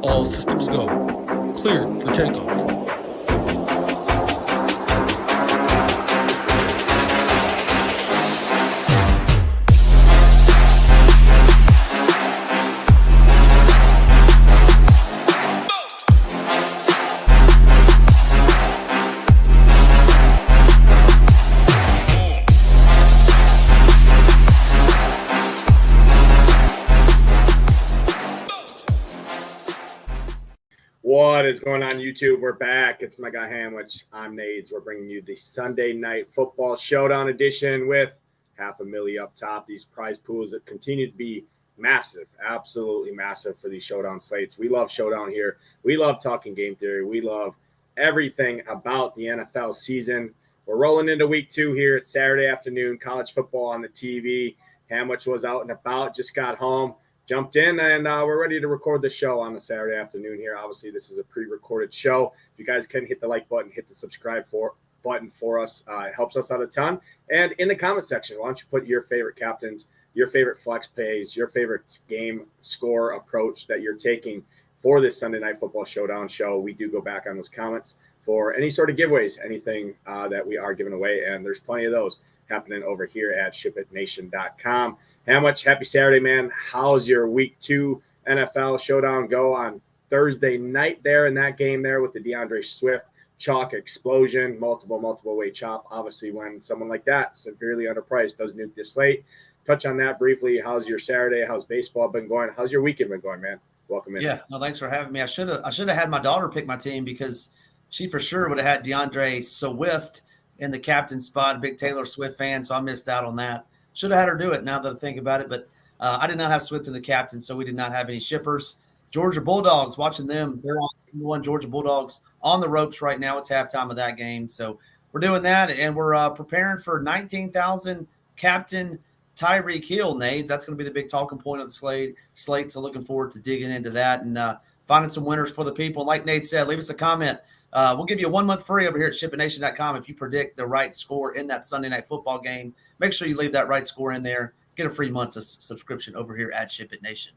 All systems go. Cleared for takeoff. What is going on, YouTube? We're back. It's my guy Hamwich. I'm Nades. We're bringing you the Sunday Night Football Showdown edition with $500,000 up top. These prize pools that continue to be massive, absolutely massive for these showdown slates. We love showdown here. We love talking game theory. We love everything about the NFL season. We're rolling into week 2 here. It's Saturday afternoon, college football on the TV. Hamwich was out and about, just got home. Jumped in, and we're ready to record the show on the Saturday afternoon here. Obviously, this is a pre-recorded show. If you guys can hit the like button, hit the subscribe button for us. It helps us out a ton. And in the comment section, why don't you put your favorite captains, your favorite flex pays, your favorite game score approach that you're taking for this Sunday Night Football Showdown show. We do go back on those comments for any sort of giveaways, anything that we are giving away, and there's plenty of those happening over here at SHIPITNation.com. How much happy Saturday, man. How's your week 2 NFL showdown go on Thursday night there in that game there with the DeAndre Swift chalk explosion, multiple way chop. Obviously, when someone like that, severely underpriced, does nuke the slate. Touch on that briefly. How's your Saturday? How's baseball been going? How's your weekend been going, man? Welcome in. Yeah, no, thanks for having me. I should have had my daughter pick my team because she for sure would have had DeAndre Swift in the captain spot, a big Taylor Swift fan, so I missed out on that. Should have had her do it now that I think about it, but I did not have Swift in the captain, so we did not have any shippers. Georgia Bulldogs, watching them. They're on one Georgia Bulldogs on the ropes right now. It's halftime of that game, so we're doing that, and we're preparing for 19,000 captain Tyreek Hill, Nades. That's going to be the big talking point of the slate, so looking forward to digging into that and finding some winners for the people. And like Nate said, leave us a comment. We'll give you a 1 month free over here at SHIPITNation.com if you predict the right score in that Sunday night football game. Make sure you leave that right score in there. Get a free month's subscription over here at SHIPIT Nation.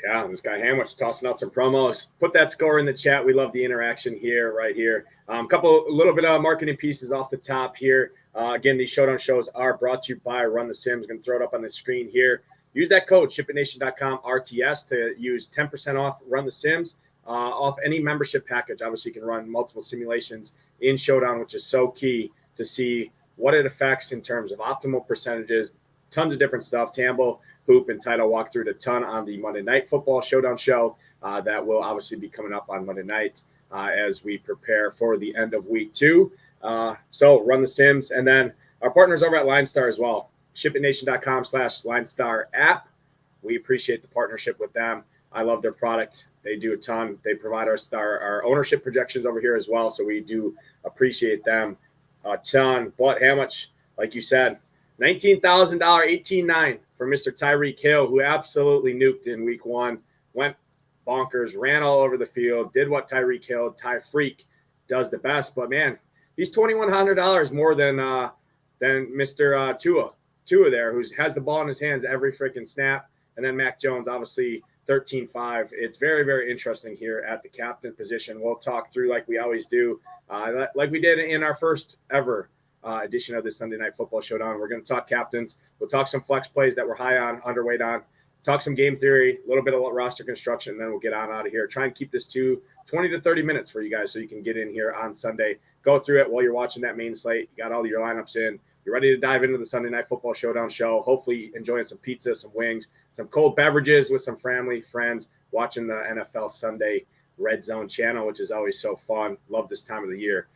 Yeah, this guy Hamwich tossing out some promos. Put that score in the chat. We love the interaction here, right here. A little bit of marketing pieces off the top here. Again, these showdown shows are brought to you by Run the Sims. Going to throw it up on the screen here. Use that code SHIPITNation.com RTS to use 10% off Run the Sims. Off any membership package. Obviously, you can run multiple simulations in Showdown, which is so key to see what it affects in terms of optimal percentages, tons of different stuff. Tambo, Hoop, and Title walk through it a ton on the Monday Night Football Showdown show that will obviously be coming up on Monday night as we prepare for the end of week 2. So run the Sims. And then our partners over at LineStar as well, SHIPITNation.com/LineStar app. We appreciate the partnership with them. I love their product. They do a ton. They provide our ownership projections over here as well, so we do appreciate them a ton. But how much, like you said, $19,000, $18,900 for Mr. Tyreek Hill, who absolutely nuked in week 1, went bonkers, ran all over the field, did what Tyreek Hill, Ty Freak, does the best. But, man, he's $2,100 more than Mr. Tua there, who has the ball in his hands every freaking snap. And then Mac Jones, obviously, 13-5. It's very, very interesting here at the captain position. We'll talk through like we always do, like we did in our first ever edition of this Sunday Night Football Showdown. We're going to talk captains. We'll talk some flex plays that we're high on, underweight on, talk some game theory, a little bit of roster construction, and then we'll get on out of here. Try and keep this to 20 to 30 minutes for you guys so you can get in here on Sunday. Go through it while you're watching that main slate. You got all your lineups in. You're ready to dive into the Sunday Night Football Showdown show. Hopefully enjoying some pizza, some wings, some cold beverages with some family, friends, watching the NFL Sunday Red Zone channel, which is always so fun. Love this time of the year.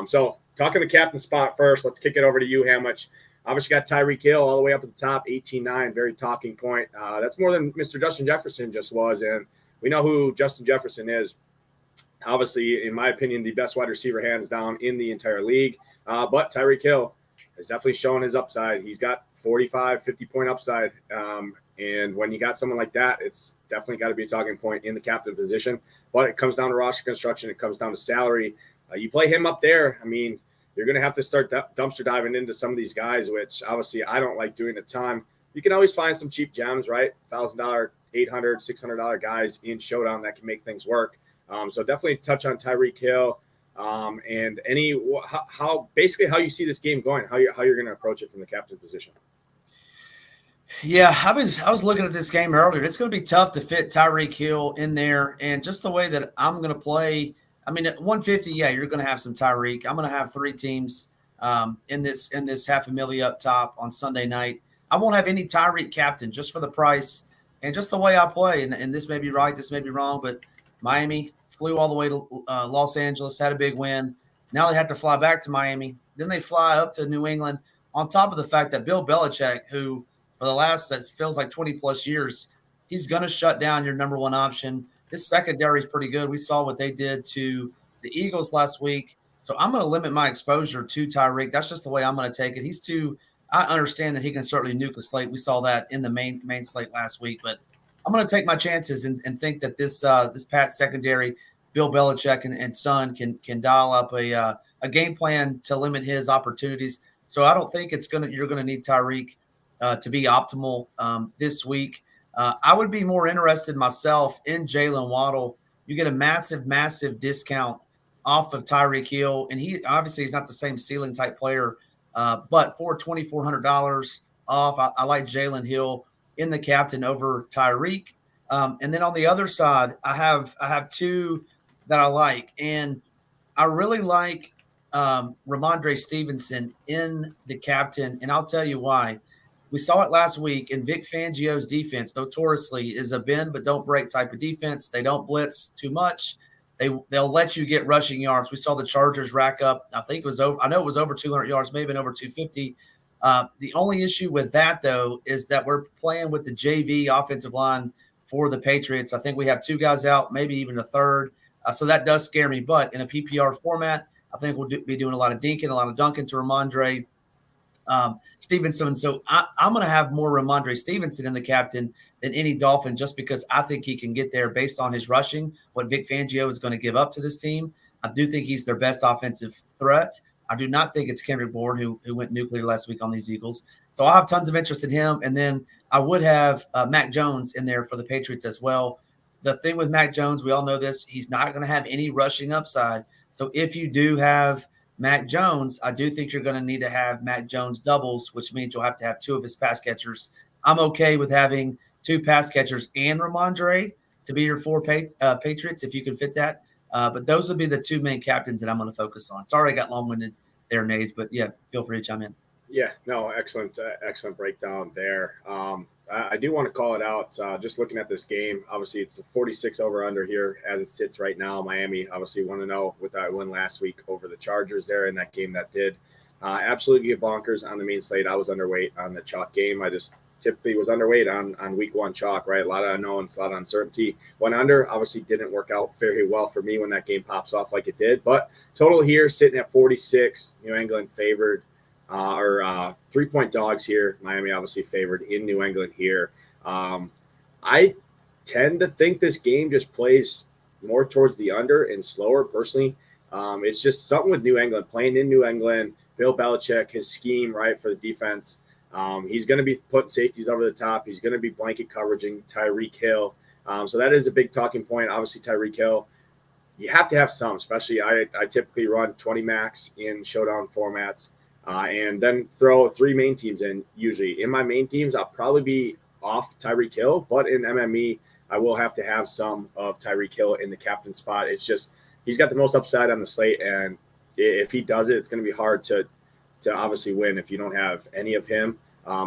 So talking the captain spot first, let's kick it over to you, Hamwich. Obviously got Tyreek Hill all the way up at the top, 18-9, very talking point. That's more than Mr. Justin Jefferson just was, and we know who Justin Jefferson is. Obviously, in my opinion, the best wide receiver hands down in the entire league. But Tyreek Hill is definitely showing his upside. He's got 45, 50-point upside. And when you got someone like that, it's definitely got to be a talking point in the captain position. But it comes down to roster construction. It comes down to salary. You play him up there, I mean, you're going to have to start dumpster diving into some of these guys, which obviously I don't like doing a ton. You can always find some cheap gems, right? $1,000 $800, $600 guys in Showdown that can make things work. So definitely touch on Tyreek Hill and how you see this game going, how you're going to approach it from the captain position. Yeah, I was looking at this game earlier. It's going to be tough to fit Tyreek Hill in there, and just the way that I'm going to play. I mean, at 150, yeah, you're going to have some Tyreek. I'm going to have 3 teams in this $500,000 up top on Sunday night. I won't have any Tyreek captain just for the price and just the way I play. And this may be right, this may be wrong, but Miami flew all the way to Los Angeles, had a big win. Now they have to fly back to Miami. Then they fly up to New England, on top of the fact that Bill Belichick, who for the last, that feels like 20-plus years, he's going to shut down your number one option. His secondary is pretty good. We saw what they did to the Eagles last week. So I'm going to limit my exposure to Tyreek. That's just the way I'm going to take it. I understand that he can certainly nuke a slate. We saw that in the main slate last week. But I'm going to take my chances and think that this Pats secondary, Bill Belichick and son can dial up a game plan to limit his opportunities. So I don't think you're going to need Tyreek to be optimal this week. I would be more interested myself in Jalen Waddle. You get a massive, massive discount off of Tyreek Hill, and he's not the same ceiling type player, but for $2,400 off, I like Jalen Hill in the captain over Tyreek. And then on the other side, I have 2 that I like, and I really like Ramondre Stevenson in the captain, and I'll tell you why. We saw it last week in Vic Fangio's defense, notoriously is a bend but don't break type of defense. They don't blitz too much. They'll let you get rushing yards. We saw the Chargers rack up. I know it was over 200 yards, maybe over 250. The only issue with that, though, is that we're playing with the JV offensive line for the Patriots. I think we have 2 guys out, maybe even a third. So that does scare me. But in a PPR format, I think we'll be doing a lot of dinking, a lot of dunking to Ramondre Stevenson. So I'm going to have more Ramondre Stevenson in the captain than any Dolphin, just because I think he can get there based on his rushing, what Vic Fangio is going to give up to this team. I do think he's their best offensive threat. I do not think it's Kendrick Bourne who went nuclear last week on these Eagles. So I'll have tons of interest in him. And then I would have Mac Jones in there for the Patriots as well. The thing with Mac Jones, we all know this, he's not going to have any rushing upside. So if you do have Mac Jones, I do think you're going to need to have Mac Jones doubles, which means you'll have to have 2 of his pass catchers. I'm okay with having 2 pass catchers and Ramondre to be your 4 Patriots, if you can fit that. But those would be the 2 main captains that I'm going to focus on. Sorry I got long-winded there, Nades, but yeah, feel free to chime in. Yeah, no, excellent breakdown there. I do want to call it out. Just looking at this game, obviously it's a 46 over under here as it sits right now. Miami obviously 1-0 with that win last week over the Chargers there in that game that did absolutely get bonkers on the main slate. I was underweight on the chalk game. I just typically was underweight on week 1 chalk, right? A lot of unknowns, a lot of uncertainty. Went under, obviously didn't work out very well for me when that game pops off like it did. But total here sitting at 46, New England favored. 3-point dogs here. Miami obviously favored in New England here. I tend to think this game just plays more towards the under and slower personally. It's just something with New England, playing in New England, Bill Belichick, his scheme, right, for the defense. He's going to be putting safeties over the top. He's going to be blanket coveraging Tyreek Hill. So that is a big talking point. Obviously, Tyreek Hill, you have to have some, especially I typically run 20 max in showdown formats. And then throw 3 main teams in. Usually in my main teams, I'll probably be off Tyreek Hill, but in MME, I will have to have some of Tyreek Hill in the captain spot. It's just, he's got the most upside on the slate. And if he does it, it's going to be hard to obviously win if you don't have any of him.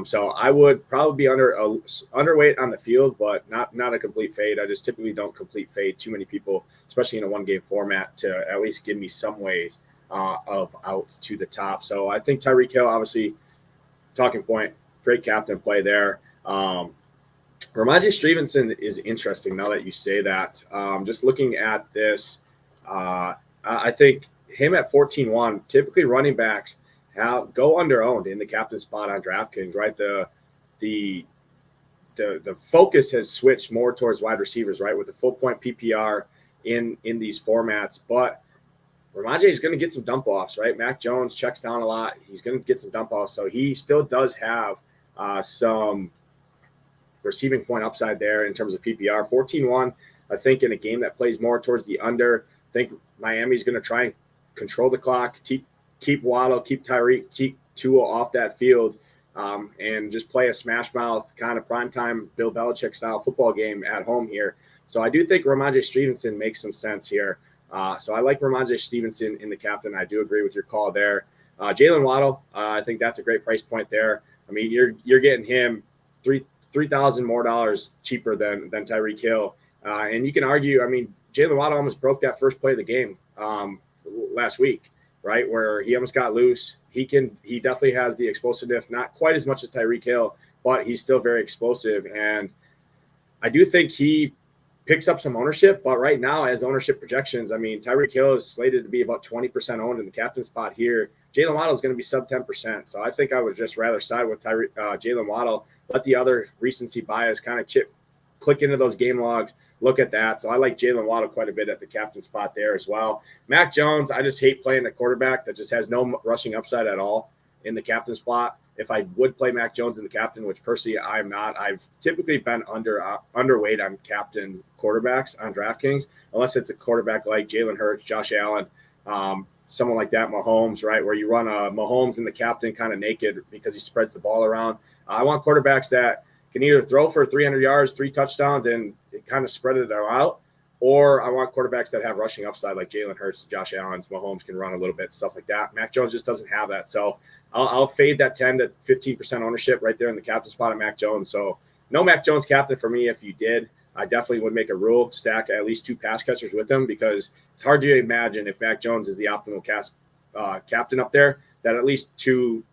So I would probably be underweight on the field, but not a complete fade. I just typically don't complete fade too many people, especially in a 1-game format, to at least give me some ways of outs to the top. So I think Tyreek Hill, obviously, talking point, great captain play there. Ramondre Stevenson is interesting now that you say that. Just looking at this, I think him at 14-1, typically running backs go under-owned in the captain spot on DraftKings, right? The focus has switched more towards wide receivers, right, with the full point PPR in these formats. But Ramondre is going to get some dump offs, right? Mac Jones checks down a lot. He's going to get some dump offs. So he still does have some receiving point upside there in terms of PPR. 14-1, I think, in a game that plays more towards the under. I think Miami's going to try and control the clock, keep Waddle, keep Tyreek, keep Tua off that field, and just play a smash mouth kind of primetime Bill Belichick style football game at home here. So I do think Ramondre Stevenson makes some sense here. So I like Ramondre Stevenson in the captain. I do agree with your call there. Jalen Waddle, I think that's a great price point there. I mean, you're getting him $3,000 more cheaper than Tyreek Hill. And you can argue, I mean, Jalen Waddle almost broke that first play of the game last week, right, where he almost got loose. He definitely has the explosiveness, not quite as much as Tyreek Hill, but he's still very explosive. And I do think he picks up some ownership, but right now, as ownership projections, I mean, Tyreek Hill is slated to be about 20% owned in the captain spot here. Jalen Waddle is going to be sub 10%. So I think I would just rather side with Jalen Waddle, let the other recency bias kind of click into those game logs, look at that. So I like Jalen Waddle quite a bit at the captain spot there as well. Mac Jones, I just hate playing a quarterback that just has no rushing upside at all in the captain spot. If I would play Mac Jones in the captain, which personally I am not, I've typically been underweight on captain quarterbacks on DraftKings, unless it's a quarterback like Jalen Hurts, Josh Allen, someone like that, Mahomes, right, where you run a Mahomes in the captain kind of naked because he spreads the ball around. I want quarterbacks that can either throw for 300 yards, 3 touchdowns, and kind of spread it out, or I want quarterbacks that have rushing upside like Jalen Hurts, Josh Allen, Mahomes can run a little bit, stuff like that. Mac Jones just doesn't have that. So I'll fade that 10 to 15% ownership right there in the captain spot of Mac Jones. So no Mac Jones captain for me. If you did, I definitely would make a rule, stack at least 2 pass catchers with him, because it's hard to imagine if Mac Jones is the optimal captain up there, that at least two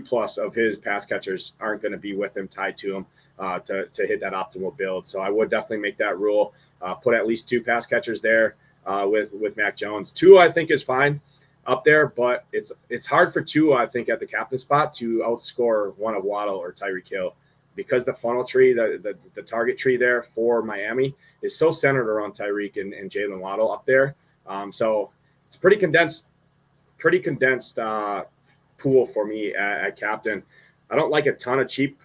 plus of his pass catchers aren't going to be with him, tied to him to hit that optimal build. So I would definitely make that rule, put at least 2 pass catchers there with Mac Jones. Tua, I think, is fine up there, but it's hard for Tua, I think, at the captain spot to outscore one of Waddle or Tyreek Hill, because the funnel tree, the target tree there for Miami is so centered around Tyreek and Jalen Waddle up there. So it's a pretty condensed pool for me at captain. I don't like a ton of cheap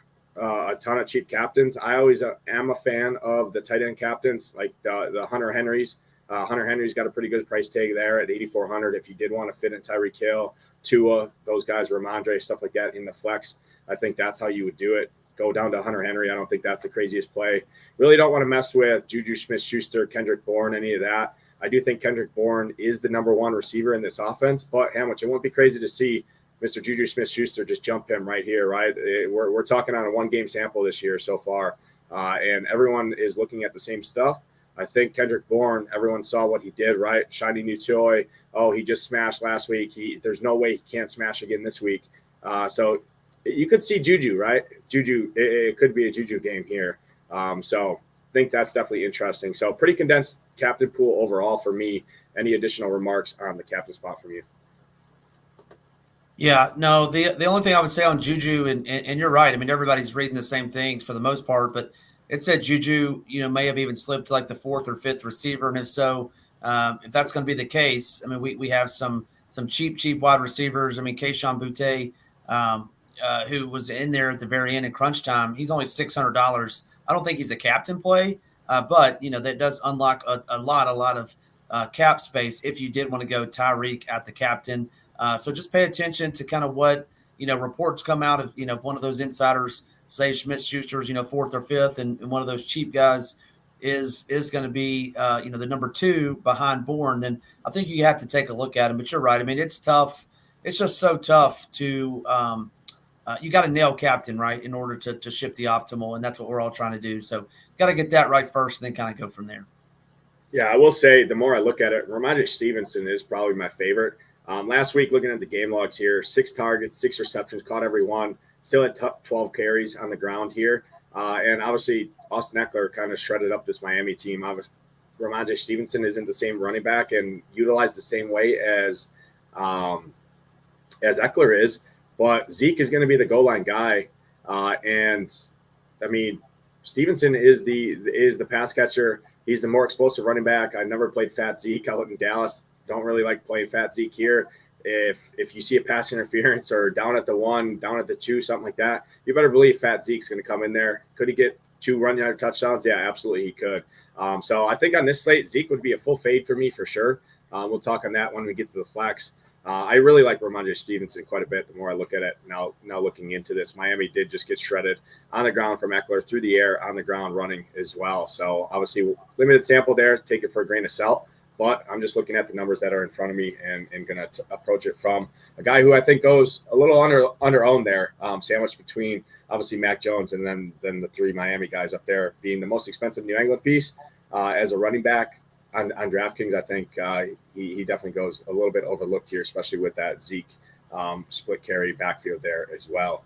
captains. I always am a fan of the tight end captains, like the Hunter Henrys. Hunter Henry's got a pretty good price tag there at 8,400. If you did want to fit in Tyreek Hill, Tua, those guys, Ramondre, stuff like that in the flex, I think that's how you would do it. Go down to Hunter Henry. I don't think that's the craziest play. Really don't want to mess with Juju Smith-Schuster, Kendrick Bourne, any of that. I do think Kendrick Bourne is the number 1 receiver in this offense, but Hamilton, it won't be crazy to see Mr. Juju Smith-Schuster just jump him right here, right? We're talking on a 1-game sample this year so far, and everyone is looking at the same stuff. I think Kendrick Bourne, everyone saw what he did, right? Shiny new toy. Oh, he just smashed last week. There's no way he can't smash again this week. So you could see Juju, right? Juju, it could be a Juju game here. So I think that's definitely interesting. So pretty condensed captain pool overall for me. Any additional remarks on the captain spot from you? Yeah, no, the only thing I would say on Juju, and you're right. I mean, everybody's reading the same things for the most part, but it said Juju, may have even slipped to like the 4th or 5th receiver. And if so, if that's going to be the case, I mean, we have some cheap wide receivers. I mean, Kayshon Boutte, who was in there at the very end in crunch time, he's only $600. I don't think he's a captain play, but that does unlock a lot of cap space if you did want to go Tyreek at the captain. So just pay attention to kind of what, reports come out of, if one of those insiders say Smith-Schuster's, 4th or 5th, and one of those cheap guys is going to be, the number 2 behind Bourne, then I think you have to take a look at him. But you're right. I mean, it's tough. It's just so tough to you got to nail captain, right, in order to ship the optimal, and that's what we're all trying to do. So got to get that right first and then kind of go from there. Yeah, I will say the more I look at it, Ramondre Stevenson is probably my favorite. Last week, looking at the game logs here, 6 targets, 6 receptions, caught every one, still had 12 carries on the ground here. And obviously, Austin Eckler kind of shredded up this Miami team. Obviously, Ramondre Stevenson isn't the same running back and utilized the same way as Eckler is, but Zeke is going to be the goal line guy. And I mean, Stevenson is the pass catcher. He's the more explosive running back. I never played fat Zeke out in Dallas. Don't really like playing fat Zeke here. If you see a pass interference or down at the 1, down at the 2, something like that, you better believe fat Zeke's going to come in there. Could he get 2 run-yard touchdowns? Yeah, absolutely he could. So I think on this slate, Zeke would be a full fade for me for sure. We'll talk on that when we get to the flex. I really like Ramondre Stevenson quite a bit the more I look at it now looking into this. Miami did just get shredded on the ground from Eckler, through the air, on the ground running as well. So obviously limited sample there, take it for a grain of salt. But I'm just looking at the numbers that are in front of me and going to approach it from a guy who I think goes a little under-owned there, sandwiched between obviously Mac Jones and then the 3 Miami guys up there, being the most expensive New England piece as a running back on DraftKings. I think he definitely goes a little bit overlooked here, especially with that Zeke split carry backfield there as well.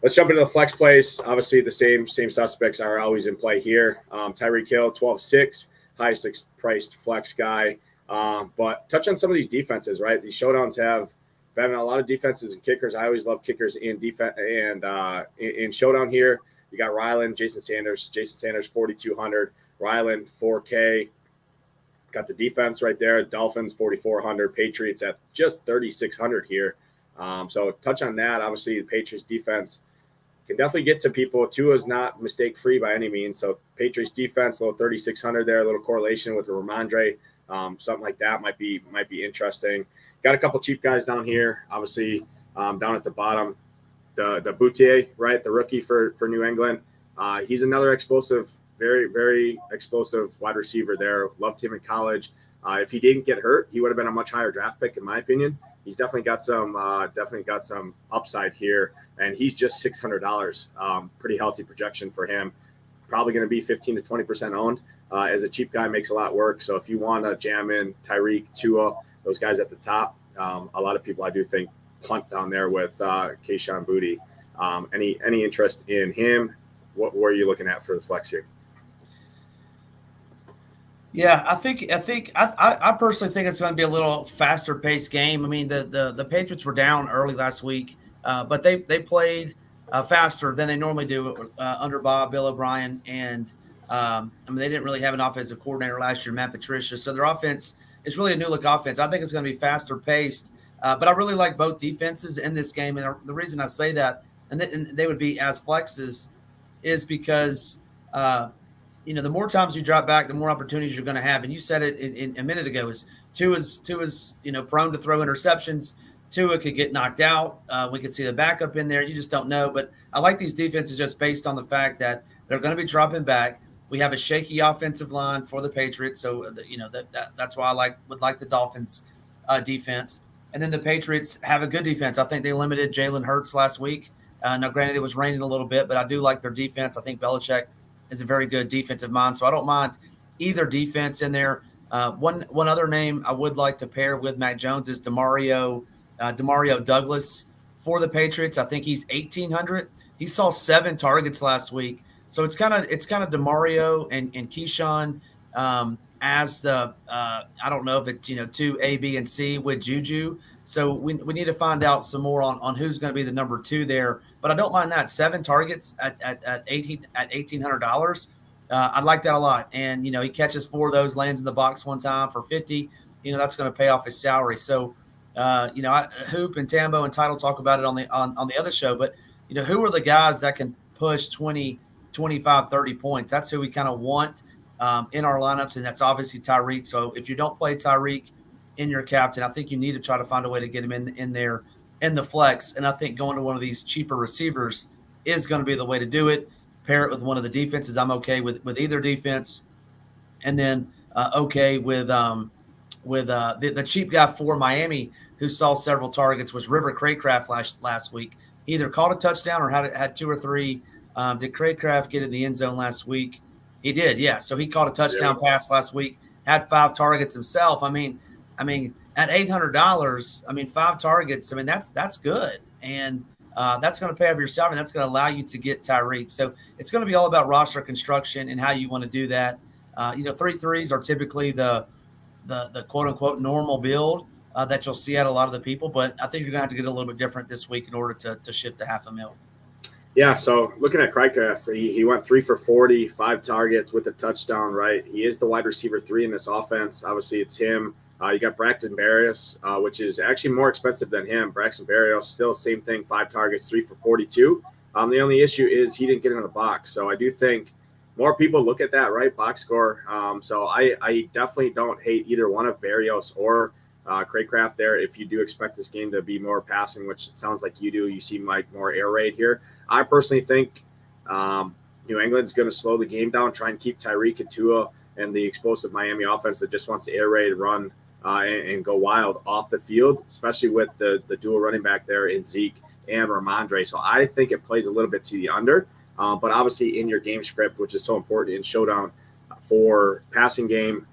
Let's jump into the flex plays. Obviously, the same suspects are always in play here. Tyreek Hill, 12-6. Highest priced flex guy. But touch on some of these defenses, right? These showdowns have been a lot of defenses and kickers. I always love kickers in defense and in showdown here. You got Ryland, Jason Sanders, 4,200. Ryland, 4K. Got the defense right there. Dolphins, 4,400. Patriots at just 3,600 here. So touch on that. Obviously, the Patriots defense can definitely get to people. Tua is not mistake-free by any means. So Patriots defense, a little 3,600 there, a little correlation with the Ramondre. Something like that might be interesting. Got a couple cheap guys down here. Obviously, down at the bottom, the Boutier, right, the rookie for New England. He's another explosive, very, very explosive wide receiver there. Loved him in college. If he didn't get hurt, he would have been a much higher draft pick, in my opinion. He's definitely got some upside here, and he's just $600. Pretty healthy projection for him. Probably going to be 15 to 20% owned. As a cheap guy, makes a lot work. So if you want to jam in Tyreek, Tua, those guys at the top, a lot of people I do think punt down there with Kayshon Boutte. Any interest in him? What were you looking at for the flex here? Yeah, I personally think it's going to be a little faster paced game. I mean, the Patriots were down early last week, but they played faster than they normally do under Bill O'Brien, and I mean, they didn't really have an offensive coordinator last year, Matt Patricia, so their offense is really a new look offense. I think it's going to be faster paced, but I really like both defenses in this game, and the reason I say that, and they would be as flexes, is because the more times you drop back, the more opportunities you're going to have. And you said it in a minute ago, is Tua is prone to throw interceptions. Tua could get knocked out. We could see the backup in there. You just don't know. But I like these defenses just based on the fact that they're going to be dropping back. We have a shaky offensive line for the Patriots, so that's why I would like the Dolphins defense. And then the Patriots have a good defense. I think they limited Jalen Hurts last week. Now, granted, it was raining a little bit, but I do like their defense. I think Belichick is a very good defensive mind, so I don't mind either defense in there. One other name I would like to pair with Mac Jones is Demario Douglas for the Patriots. I think he's 1,800. He saw 7 targets last week, so it's kind of Demario and Keyshawn as the I don't know if it's 2 A, B, and C with Juju. So we need to find out some more on who's going to be the number 2 there. But I don't mind that 7 targets at $1,800. I'd like that a lot. And he catches 4 of those, lands in the box one time for 50. That's going to pay off his salary. So Hoop and Tambo and Title talk about it on the other show. But who are the guys that can push 20, 25, 30 points? That's who we kind of want in our lineups, and that's obviously Tyreek. So if you don't play Tyreek in your captain, I think you need to try to find a way to get him in there in the flex. And I think going to one of these cheaper receivers is going to be the way to do it. Pair it with one of the defenses. I'm okay with either defense. And then okay with the cheap guy for Miami who saw several targets was River Craycraft last week. He either caught a touchdown or had 2 or 3. Did Craycraft get in the end zone last week? He did, yeah. So he caught a touchdown pass last week, had 5 targets himself. I mean, at $800, 5 targets, that's good. And that's going to pay off your salary, and that's going to allow you to get Tyreek. So it's going to be all about roster construction and how you want to do that. 3 threes are typically the quote-unquote normal build that you'll see at a lot of the people. But I think you're going to have to get a little bit different this week in order to ship to $500,000. Yeah, so looking at Craycraft, he went 3 for 40, 5 targets with a touchdown, right? He is the wide receiver 3 in this offense. Obviously, it's him. You got Braxton Berrios, which is actually more expensive than him. Braxton Berrios, still same thing, 5 targets, 3 for 42. The only issue is he didn't get into the box. So I do think more people look at that, right? Box score. So I definitely don't hate either one of Berrios or Craycraft there. If you do expect this game to be more passing, which it sounds like you do, you see Mike more air raid here. I personally think New England's going to slow the game down, try and keep Tyreek and Tua and the explosive Miami offense that just wants to air raid, run, and go wild off the field, especially with the dual running back there in Zeke and Ramondre. So I think it plays a little bit to the under. But obviously in your game script, which is so important in Showdown for passing game,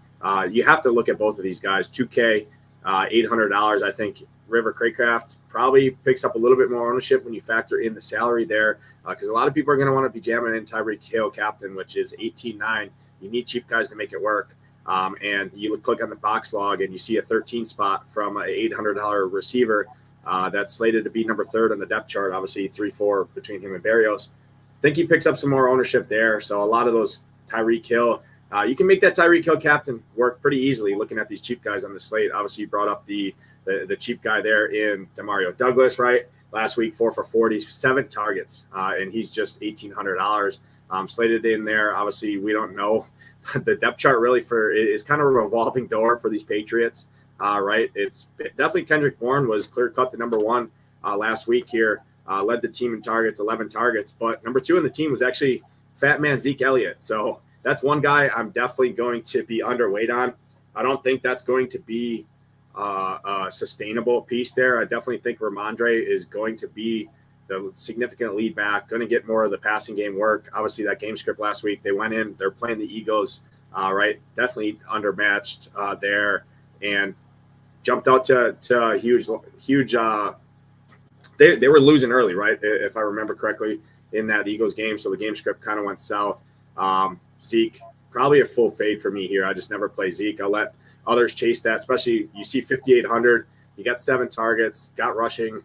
you have to look at both of these guys. 2K, $800. I think River Craycraft probably picks up a little bit more ownership when you factor in the salary there, because a lot of people are going to want to be jamming in Tyreek Hill captain, which is 18.9. You need cheap guys to make it work. And you click on the box log and you see a 13 spot from an $800 receiver that's slated to be number 3rd on the depth chart, obviously 3-4 between him and Berrios. I think he picks up some more ownership there. So a lot of those Tyreek Hill, you can make that Tyreek Hill captain work pretty easily looking at these cheap guys on the slate. Obviously, you brought up the cheap guy there in Demario Douglas, right? Last week, 4 for 40, 7 targets, and he's just $1,800. Slated in there. Obviously, we don't know the depth chart really is kind of a revolving door for these Patriots, right? It's definitely Kendrick Bourne was clear cut to number 1 last week here. Led the team in targets, 11 targets. But number 2 in the team was actually Fat Man Zeke Elliott. So that's one guy I'm definitely going to be underweight on. I don't think that's going to be a sustainable piece there. I definitely think Ramondre is going to be the significant lead back, going to get more of the passing game work. Obviously, that game script last week, they went in, they're playing the Eagles, right? Definitely undermatched there and jumped out to huge they were losing early, right? If I remember correctly in that Eagles game. So the game script kind of went south. Zeke, probably a full fade for me here. I just never play Zeke. I'll let others chase that, especially you see 5,800. You got 7 targets, got rushing.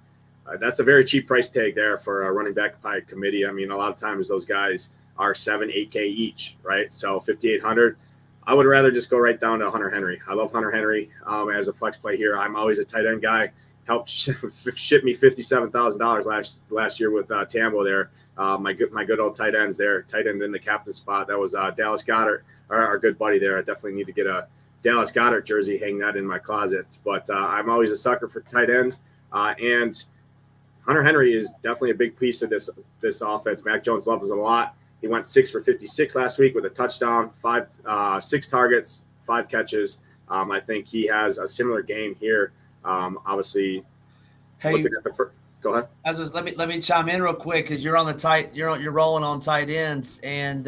That's a very cheap price tag there for a running back by committee. I mean, a lot of times those guys are 7, 8K each, right? So 5,800. I would rather just go right down to Hunter Henry. I love Hunter Henry as a flex play here. I'm always a tight end guy. Helped ship me $57,000 last year with Tambo there. My good old tight ends there, tight end in the captain spot. That was Dallas Goedert, our good buddy there. I definitely need to get a Dallas Goedert jersey, hang that in my closet. But I'm always a sucker for tight ends. And Hunter Henry is definitely a big piece of this offense. Mac Jones loves him a lot. He went 6 for 56 last week with a touchdown, 6 targets, 5 catches. I think he has a similar game here. Obviously, hey, go ahead. Let me chime in real quick because you're on the you're rolling on tight ends, and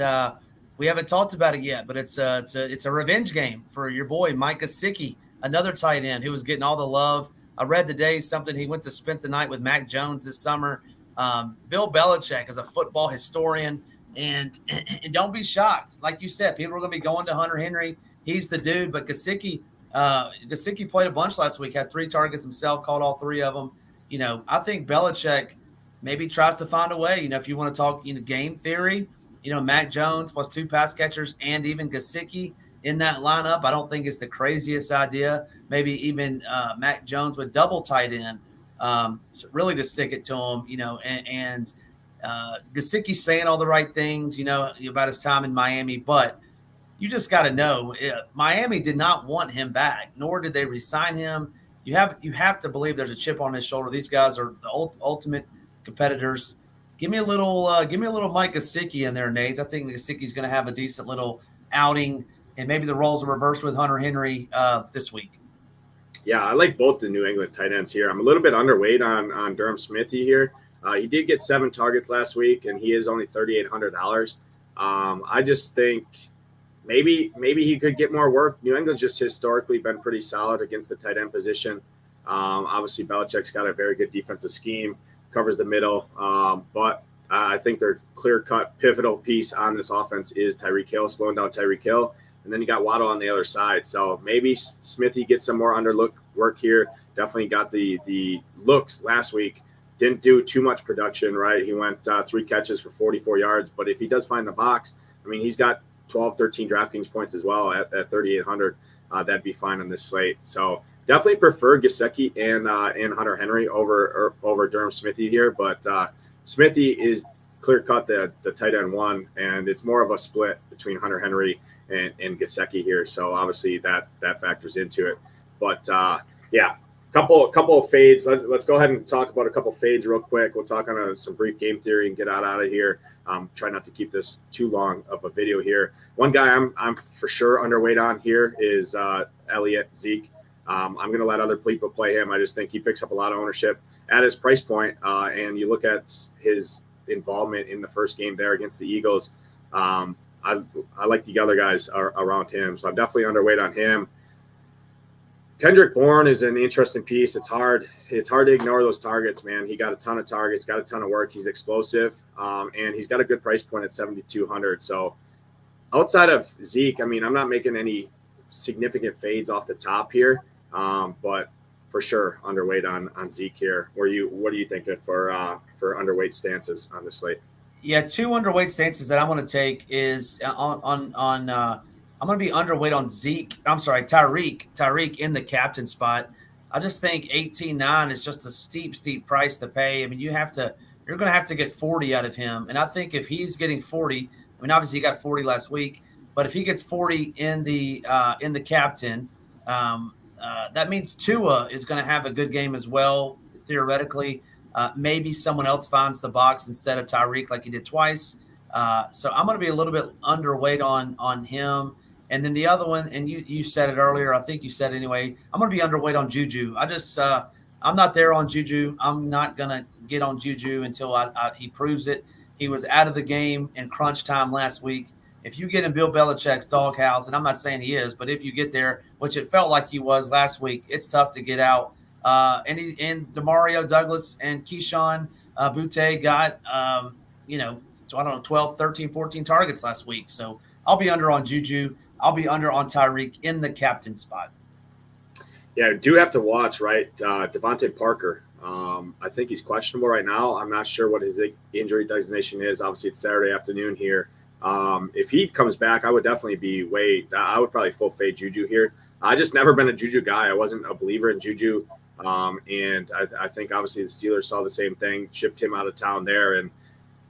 we haven't talked about it yet, but it's a revenge game for your boy Mike Gesicki, another tight end who was getting all the love. I read today something he went to spend the night with Mac Jones this summer. Bill Belichick is a football historian, and don't be shocked. Like you said, people are going to be going to Hunter Henry. He's the dude, but Gesicki played a bunch last week, had 3 targets himself, caught all 3 of them. You know, I think Belichick maybe tries to find a way. You know, if you want to talk, game theory, Mac Jones plus 2 pass catchers and even Gesicki in that lineup, I don't think it's the craziest idea. Maybe even Mac Jones with double tight end, really to stick it to him, and Gesicki's saying all the right things, about his time in Miami, but you just got to know Miami did not want him back, nor did they re-sign him. You have to believe there's a chip on his shoulder. These guys are the ultimate competitors. Give me a little Mike Gesicki in there, Nate. I think Gesicki's going to have a decent little outing, and maybe the roles are reversed with Hunter Henry this week. Yeah, I like both the New England tight ends here. I'm a little bit underweight on Durham Smithy here. He did get 7 targets last week, and he is only $3,800. I just think maybe he could get more work. New England's just historically been pretty solid against the tight end position. Obviously, Belichick's got a very good defensive scheme, covers the middle. But I think their clear-cut pivotal piece on this offense is Tyreek Hill, slowing down Tyreek Hill. And then you got Waddle on the other side. So maybe Smithy gets some more underlook work here. Definitely got the looks last week. Didn't do too much production, right? He went 3 catches for 44 yards. But if he does find the box, I mean, he's got 12, 13 DraftKings points as well at 3,800. That'd be fine on this slate. So definitely prefer Gesicki and Hunter Henry over Durham Smithy here. But Smithy is clear cut the tight end one, and it's more of a split between Hunter Henry and Gesicki here. So obviously that factors into it. But yeah, couple of fades. Let's go ahead and talk about a couple of fades real quick. We'll talk on some brief game theory and get out of here. Try not to keep this too long of a video here. One guy I'm for sure underweight on here is Elliott Zeke. I'm going to let other people play him. I just think he picks up a lot of ownership at his price point. And you look at his involvement in the first game there against the Eagles. I like the other guys around him, so I'm definitely underweight on him. Kendrick Bourne is an interesting piece. It's hard to ignore those targets, man. He got a ton of targets, got a ton of work. He's explosive, and he's got a good price point at 7,200. So outside of Zeke, I mean, I'm not making any significant fades off the top here, but for sure underweight on Zeke here. What are you thinking for underweight stances on the slate? Yeah, two underweight stances that I'm going to take is I'm going to be underweight on Tyreek in the captain spot. I just think 18.9 is just a steep price to pay. I mean, you're going to have to get 40 out of him. And I think if he's getting 40, I mean, obviously he got 40 last week, but if he gets 40 in the captain, that means Tua is going to have a good game as well, theoretically. Maybe someone else finds the box instead of Tyreek like he did twice. So I'm going to be a little bit underweight on him. And then the other one, and you said it earlier, I think you said it anyway, I'm going to be underweight on Juju. I'm not there on Juju. I'm not going to get on Juju until he proves it. He was out of the game in crunch time last week. If you get in Bill Belichick's doghouse, and I'm not saying he is, but if you get there, which it felt like he was last week, it's tough to get out. And Demario Douglas and Keyshawn Butte got, 12, 13, 14 targets last week. So I'll be under on Juju. I'll be under on Tyreek in the captain spot. Yeah, do have to watch, right? Devontae Parker. I think he's questionable right now. I'm not sure what his injury designation is. Obviously, it's Saturday afternoon here. If he comes back, I would definitely I would probably full fade Juju here. I just never been a Juju guy. I wasn't a believer in Juju. And I think obviously the Steelers saw the same thing, shipped him out of town there. And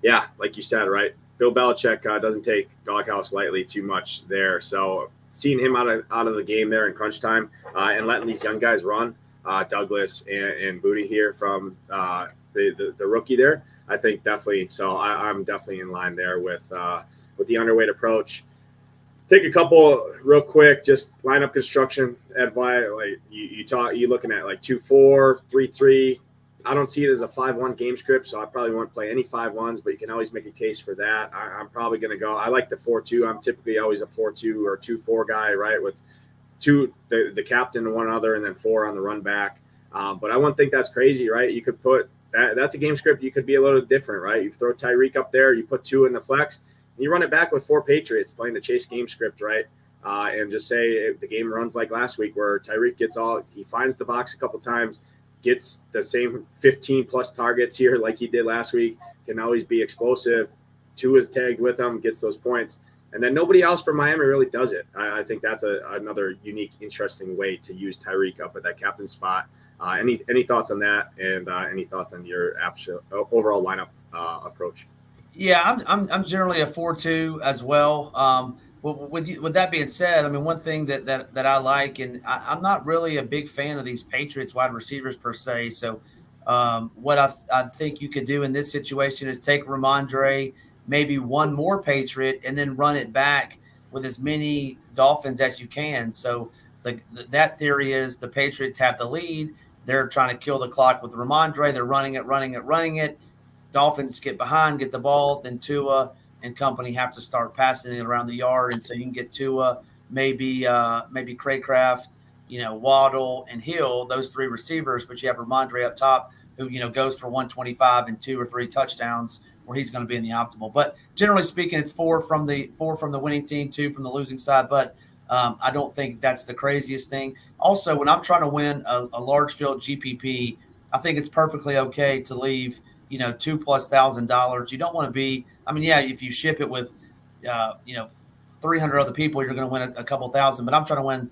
yeah, like you said, right, Bill Belichick doesn't take doghouse lightly too much there. So seeing him out of the game there in crunch time and letting these young guys run, Douglas and Booty here from the rookie there, I think definitely. So I'm definitely in line there with the underweight approach. Take a couple real quick, just lineup construction advice. Like you looking at like 2-4, 3-3. I don't see it as a 5-1 game script, so I probably won't play any 5-1s, but you can always make a case for that. I'm probably going to go. I like the 4-2. I'm typically always a 4-2 or 2-4 guy, right, with two, the captain and one other, and then 4 on the run back. But I wouldn't think that's crazy, right? You could put that's a game script. You could be a little different, right? You throw Tyreek up there, you put 2 in the flex, and you run it back with 4 Patriots playing the chase game script, right? And just say if the game runs like last week where Tyreek he finds the box a couple times, gets the same 15-plus targets here like he did last week, can always be explosive. 2 is tagged with him, gets those points. And then nobody else from Miami really does it. I think that's another unique, interesting way to use Tyreek up at that captain spot. Any thoughts on that, and any thoughts on your overall lineup approach? Yeah, I'm generally a 4-2 as well. With that being said, I mean, one thing that I like, and I'm not really a big fan of these Patriots wide receivers per se. So what I think you could do in this situation is take Ramondre, maybe one more Patriot, and then run it back with as many Dolphins as you can. So that theory is the Patriots have the lead. They're trying to kill the clock with Ramondre. They're running it. Dolphins get behind, get the ball, then Tua and company have to start passing it around the yard, and so you can get Tua, maybe Craycraft, Waddle and Hill, those 3 receivers, but you have Ramondre up top who goes for 125 and 2 or 3 touchdowns where he's going to be in the optimal. But generally speaking, it's 4 from the winning team, 2 from the losing side. But I don't think that's the craziest thing. Also, when I'm trying to win a large field GPP, I think it's perfectly okay to leave $2,000+. You don't want to be. I mean, yeah, if you ship it with 300 other people, you're going to win a couple thousand. But I'm trying to win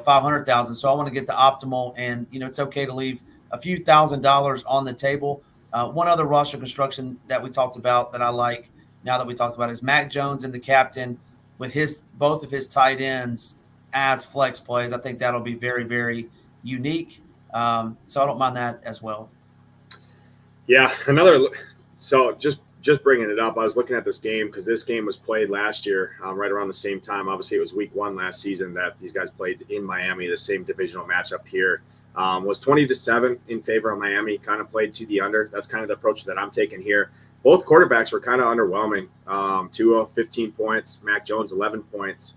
500,000. So I want to get the optimal, and it's okay to leave a few $1,000s on the table. One other roster construction that we talked about that I like now that we talked about is Mac Jones and the captain with both of his tight ends as flex plays. I think that'll be very, very unique. So I don't mind that as well. Yeah, so just bringing it up, I was looking at this game because this game was played last year, right around the same time. Obviously, it was week 1 last season that these guys played in Miami, the same divisional matchup here. Was 20-7 in favor of Miami, kind of played to the under. That's kind of the approach that I'm taking here. Both quarterbacks were kind of underwhelming. Tua, 15 points, Mac Jones, 11 points.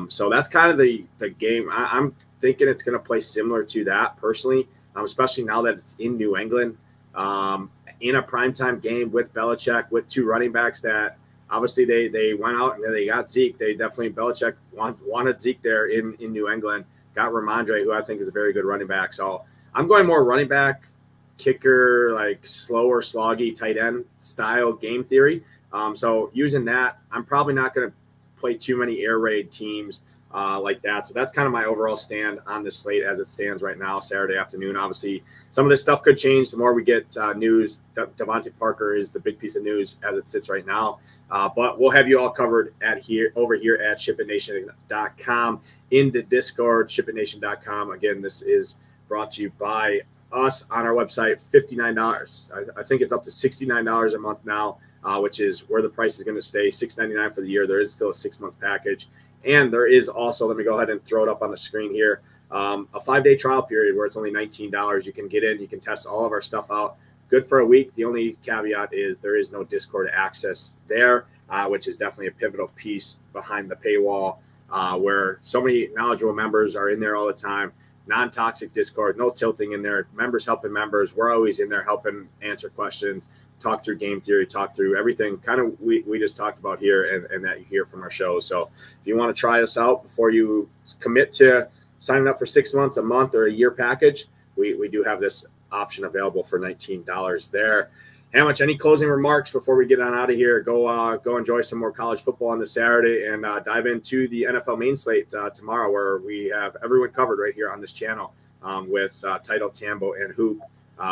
So that's kind of the game. I'm thinking it's going to play similar to that personally, especially now that it's in New England. In a primetime game with Belichick, with 2 running backs that obviously they went out and they got Zeke. Belichick wanted Zeke there in New England, got Ramondre, who I think is a very good running back. So I'm going more running back, kicker, like slower, sloggy, tight end style game theory. So using that, I'm probably not going to play too many air raid teams like that. So that's kind of my overall stand on this slate as it stands right now, Saturday afternoon. Obviously, some of this stuff could change the more we get news. Devontae Parker is the big piece of news as it sits right now. But we'll have you all covered over here at SHIPITNation.com in the Discord, SHIPITNation.com. Again, this is brought to you by us on our website, $59. I think it's up to $69 a month now, which is where the price is going to stay, $6.99 for the year. There is still a 6-month package. And there is also, let me go ahead and throw it up on the screen here, a 5-day trial period where it's only $19. You can get in, you can test all of our stuff out. Good for a week. The only caveat is there is no Discord access there, which is definitely a pivotal piece behind the paywall, where so many knowledgeable members are in there all the time. Non-toxic Discord, no tilting in there. Members helping members. We're always in there helping answer questions, talk through game theory, talk through everything kind of we just talked about here and that you hear from our show. So if you want to try us out before you commit to signing up for 6 months, a month, or a year package, we do have this option available for $19 there. How much? Any closing remarks before we get on out of here? Go enjoy some more college football on this Saturday and dive into the NFL main slate tomorrow, where we have everyone covered right here on this channel with Title, Tambo, and Hoop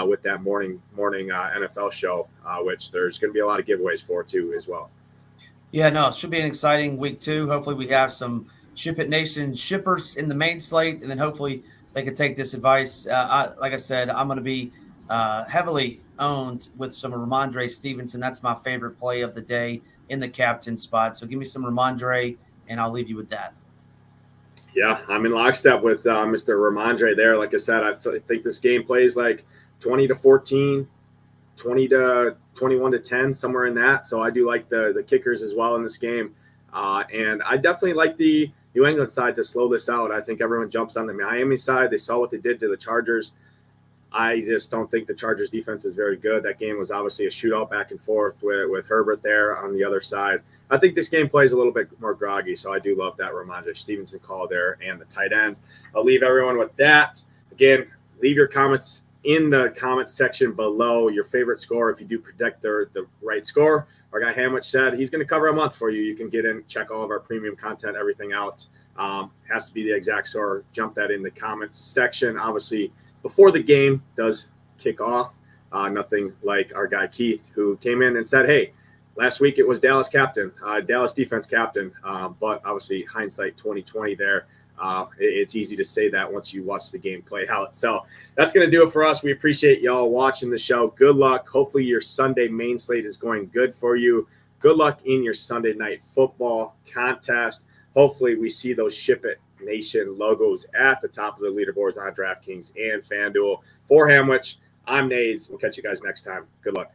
with that morning NFL show, which there's going to be a lot of giveaways for too as well. Yeah, no, it should be an exciting week 2. Hopefully we have some Ship It Nation shippers in the main slate, and then hopefully they can take this advice. Like I said, I'm going to be heavily owned with some Ramondre Stevenson. That's my favorite play of the day in the captain spot. So give me some Ramondre, and I'll leave you with that. Yeah, I'm in lockstep with Mr. Ramondre there. Like I said, I think this game plays like 20-14, 20-21-10, somewhere in that. So I do like the kickers as well in this game. And I definitely like the New England side to slow this out. I think everyone jumps on the Miami side. They saw what they did to the Chargers. I just don't think the Chargers defense is very good. That game was obviously a shootout back and forth with Herbert there on the other side. I think this game plays a little bit more groggy, so I do love that Ramondre Stevenson call there and the tight ends. I'll leave everyone with that. Again, leave your comments in the comments section below, your favorite score if you do predict the right score. Our guy Hamwich said he's going to cover a month for you. You can get in, check all of our premium content, everything out. Has to be the exact score. Jump that in the comments section. Obviously, before the game does kick off, nothing like our guy Keith, who came in and said, hey, last week it was Dallas defense captain, but obviously hindsight 2020 there. It's easy to say that once you watch the game play out. So that's going to do it for us. We appreciate y'all watching the show. Good luck. Hopefully your Sunday main slate is going good for you. Good luck in your Sunday night football contest. Hopefully we see those Ship It Nation logos at the top of the leaderboards on DraftKings and FanDuel. For Hamwich, I'm Nades. We'll catch you guys next time. Good luck.